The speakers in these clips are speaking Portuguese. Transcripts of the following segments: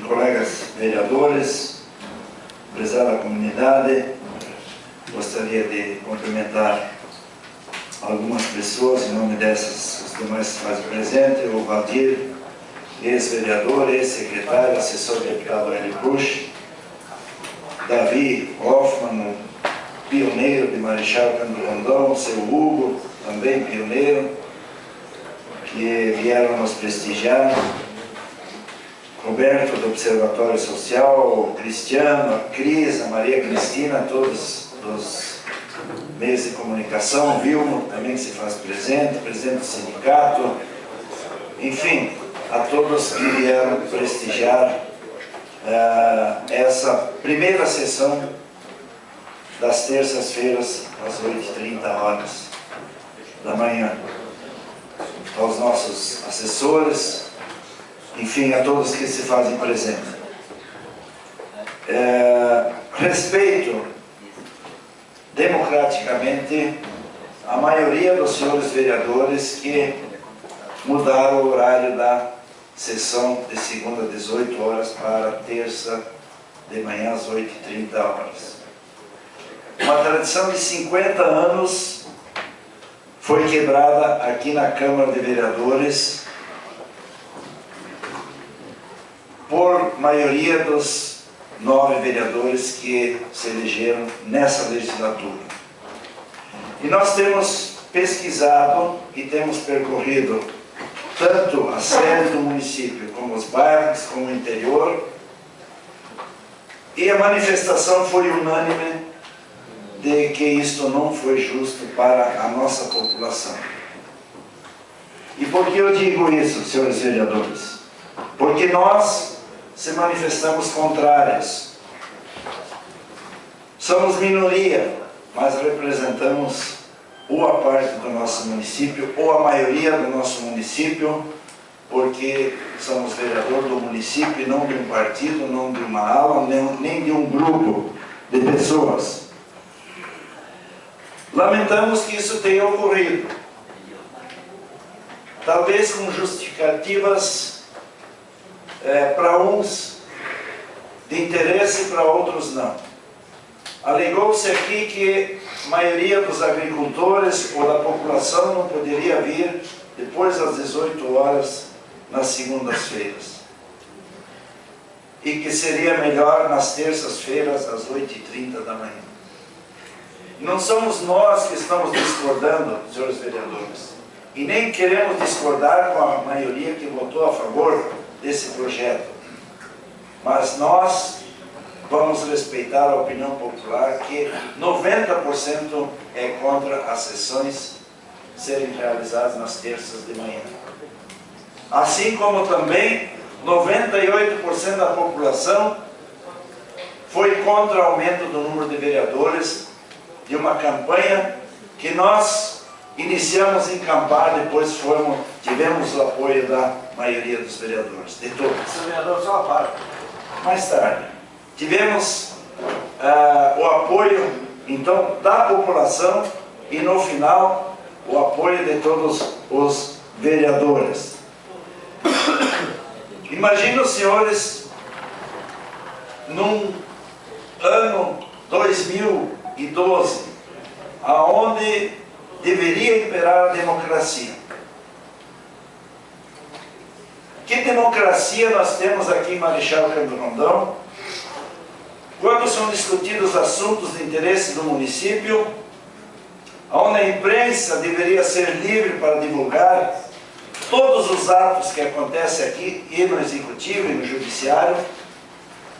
colegas vereadores, prezada comunidade, gostaria de cumprimentar algumas pessoas, em nome dessas, os demais que fazem presente, o Valdir, ex-vereador, ex-secretário, assessor do deputado Hélio Bush, Davi Hoffmann, pioneiro de Marechal Cândido Rondon, seu Hugo, também pioneiro, que vieram nos prestigiar, Roberto do Observatório Social, Cristiano, a Cris, a Maria Cristina, todos dos meios de comunicação, Vilmo também que se faz presente, presidente do sindicato, enfim, a todos que vieram prestigiar essa primeira sessão das terças-feiras, às 8h30 da manhã. Aos nossos assessores, enfim, a todos que se fazem presente. Respeito democraticamente a maioria dos senhores vereadores que mudaram o horário da sessão de segunda às 18 horas para terça de manhã às 8h30. Uma tradição de 50 anos foi quebrada aqui na Câmara de Vereadores por maioria dos 9 vereadores que se elegeram nessa legislatura. E nós temos pesquisado e temos percorrido tanto a sede do município, como os bairros, como o interior, e a manifestação foi unânime de que isto não foi justo para a nossa população. E por que eu digo isso, senhores vereadores? Porque nós se manifestamos contrários. Somos minoria, mas representamos boa parte do nosso município, ou a maioria do nosso município, porque somos vereador do município e não de um partido, não de uma ala, nem de um grupo de pessoas. Lamentamos que isso tenha ocorrido, talvez com justificativas para uns de interesse e para outros não. Alegou-se aqui que a maioria dos agricultores ou da população não poderia vir depois das 18 horas nas segundas-feiras. E que seria melhor nas terças-feiras às 8h30 da manhã. E não somos nós que estamos discordando, senhores vereadores, e nem queremos discordar com a maioria que votou a favor desse projeto, mas nós vamos respeitar a opinião popular que 90% é contra as sessões serem realizadas nas terças de manhã. Assim como também 98% da população foi contra o aumento do número de vereadores, de uma campanha que nós iniciamos em Campar, depois tivemos o apoio da maioria dos vereadores, de todos. O vereador só a parte. Mais tarde, tivemos o apoio, então, da população e, no final, o apoio de todos os vereadores. Imagina os senhores, num ano 2012, aonde deveria imperar a democracia. Que democracia nós temos aqui em Marechal Cândido Rondon? Quando são discutidos assuntos de interesse do município, onde a imprensa deveria ser livre para divulgar todos os atos que acontecem aqui, e no Executivo e no Judiciário,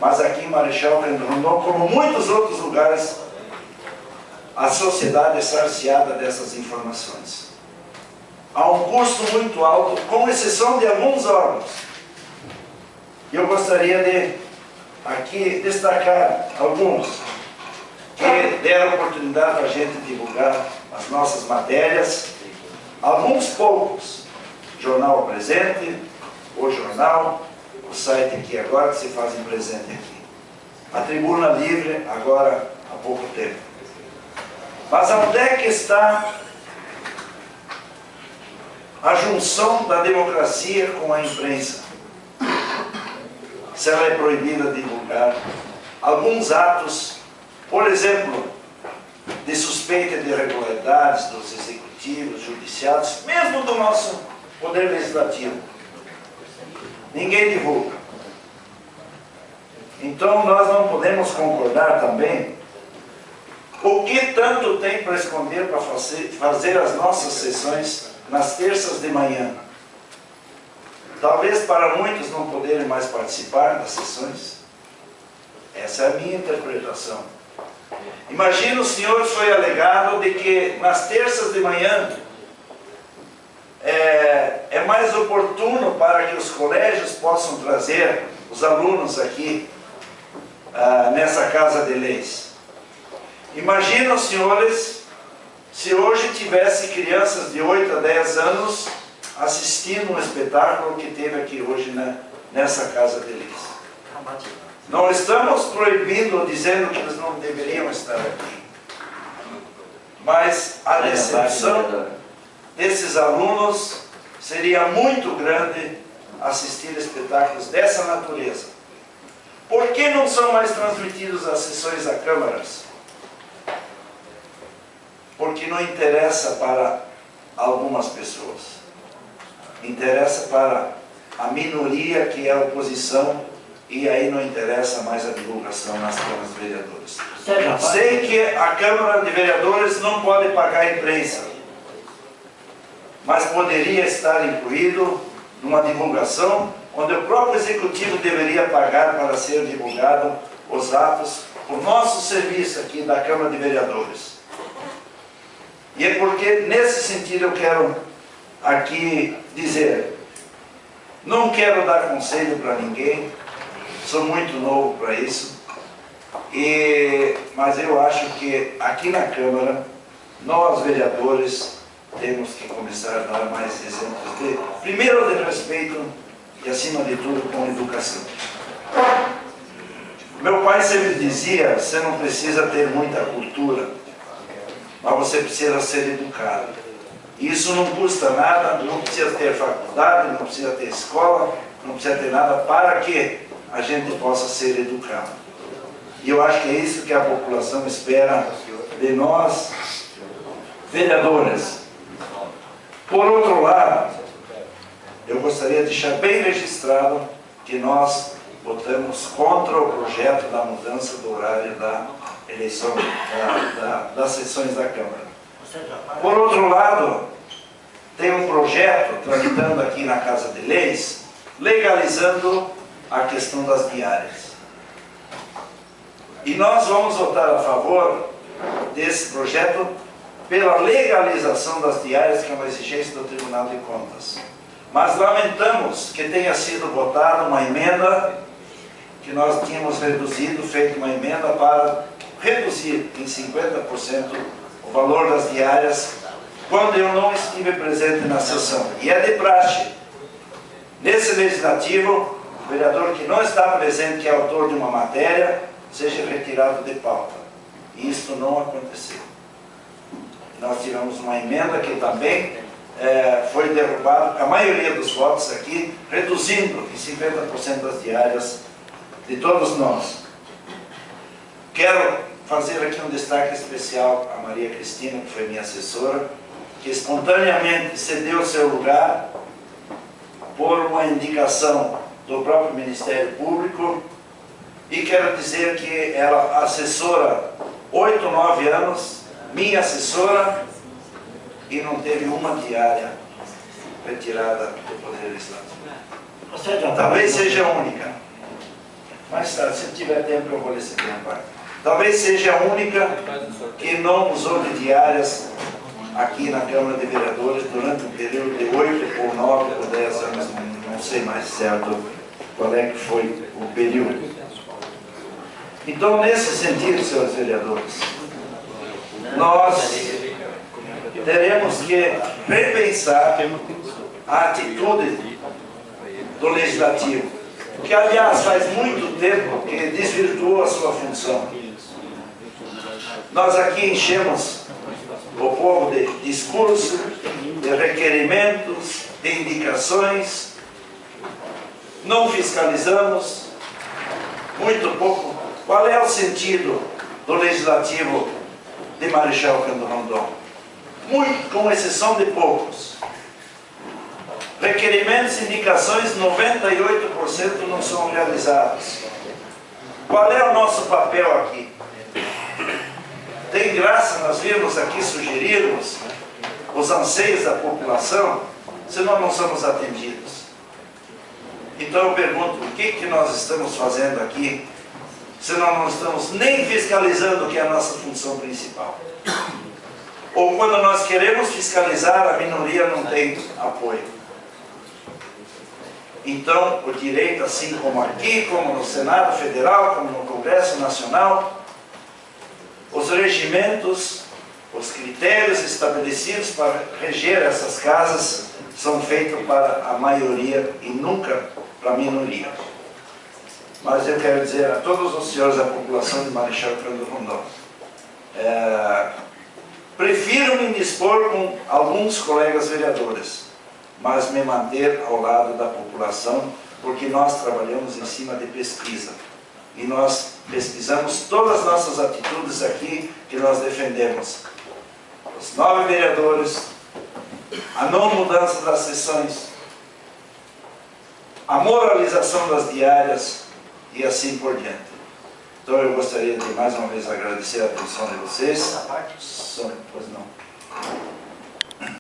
mas aqui em Marechal Cândido Rondon, como muitos outros lugares, a sociedade é cerceada dessas informações. Há um custo muito alto, com exceção de alguns órgãos. Eu gostaria de aqui destacar alguns que deram oportunidade para a gente divulgar as nossas matérias, alguns poucos, Jornal Presente, o Jornal, o site aqui agora que se fazem presente aqui, a Tribuna Livre agora há pouco tempo. Mas onde é que está a junção da democracia com a imprensa? será proibida divulgar alguns atos, por exemplo, de suspeita de irregularidades dos executivos, judiciários, mesmo do nosso Poder Legislativo. Ninguém divulga. Então, nós não podemos concordar também o que tanto tem para esconder para fazer as nossas sessões nas terças de manhã. Talvez para muitos não poderem mais participar das sessões. Essa é a minha interpretação. Imagina, o senhor foi alegado de que nas terças de manhã é mais oportuno para que os colégios possam trazer os alunos aqui nessa Casa de Leis. Imagina, os senhores, se hoje tivesse crianças de 8 a 10 anos assistindo um espetáculo que teve aqui hoje nessa Casa de Leis. Não estamos proibindo ou dizendo que eles não deveriam estar aqui. Mas a decepção desses alunos seria muito grande assistir espetáculos dessa natureza. Por que não são mais transmitidos as sessões da Câmara? Porque não interessa para algumas pessoas. Interessa para a minoria, que é a oposição, e aí não interessa mais a divulgação nas câmaras de vereadores. Sei que a Câmara de Vereadores não pode pagar a imprensa, mas poderia estar incluído numa divulgação onde o próprio Executivo deveria pagar para ser divulgado os atos, o nosso serviço aqui da Câmara de Vereadores. E é porque, nesse sentido, eu quero aqui dizer, não quero dar conselho para ninguém, sou muito novo para isso, mas eu acho que aqui na Câmara, nós vereadores temos que começar a dar mais exemplos primeiro de respeito e acima de tudo com educação. Meu pai sempre dizia, você não precisa ter muita cultura, mas você precisa ser educado. Isso não custa nada, não precisa ter faculdade, não precisa ter escola, não precisa ter nada para que a gente possa ser educado. E eu acho que é isso que a população espera de nós, vereadores. Por outro lado, eu gostaria de deixar bem registrado que nós votamos contra o projeto da mudança do horário da eleição das sessões da Câmara. Por outro lado, tem um projeto tramitando aqui na Casa de Leis, legalizando a questão das diárias. E nós vamos votar a favor desse projeto pela legalização das diárias, que é uma exigência do Tribunal de Contas. Mas lamentamos que tenha sido votada uma emenda que nós tínhamos reduzido, feito uma emenda para reduzir em 50% o valor das diárias, quando eu não estive presente na sessão. E é de praxe, nesse legislativo, o vereador que não está presente, que é autor de uma matéria, seja retirado de pauta. E isso não aconteceu. Nós tivemos uma emenda que também foi derrubada, a maioria dos votos aqui, reduzindo em 50% as diárias de todos nós. Quero fazer aqui um destaque especial a Maria Cristina, que foi minha assessora, que espontaneamente cedeu seu lugar por uma indicação do próprio Ministério Público, e quero dizer que ela assessora 8, 9 anos, minha assessora, e não teve uma diária retirada do Poder Legislativo. Talvez seja a única. Mais tarde, se tiver tempo, eu vou ler esse tempo. Talvez seja a única que não usou de diárias aqui na Câmara de Vereadores durante um período de 8 ou 9 ou 10 anos, não sei mais certo qual é que foi o período. Então, nesse sentido, senhores vereadores, nós teremos que repensar a atitude do Legislativo, que, aliás, faz muito tempo que desvirtuou a sua função. Nós aqui enchemos o povo de discurso, de requerimentos, de indicações, não fiscalizamos, muito pouco. Qual é o sentido do legislativo de Marechal Cândido Rondon? Muito, com exceção de poucos. Requerimentos e indicações, 98% não são realizados. Qual é o nosso papel aqui? Tem graça nós virmos aqui sugerirmos os anseios da população se nós não somos atendidos? Então eu pergunto, o que nós estamos fazendo aqui se nós não estamos nem fiscalizando, o que é a nossa função principal? Ou quando nós queremos fiscalizar, a minoria não tem apoio. Então, o direito, assim como aqui, como no Senado Federal, como no Congresso Nacional, os regimentos, os critérios estabelecidos para reger essas casas são feitos para a maioria e nunca para a minoria. Mas eu quero dizer a todos os senhores da população de Marechal Cândido Rondon, prefiro me indispor com alguns colegas vereadores, mas me manter ao lado da população, porque nós trabalhamos em cima de pesquisa. E nós pesquisamos todas as nossas atitudes aqui que nós defendemos. Os 9 vereadores, a não mudança das sessões, a moralização das diárias e assim por diante. Então eu gostaria de mais uma vez agradecer a atenção de vocês. Pois não.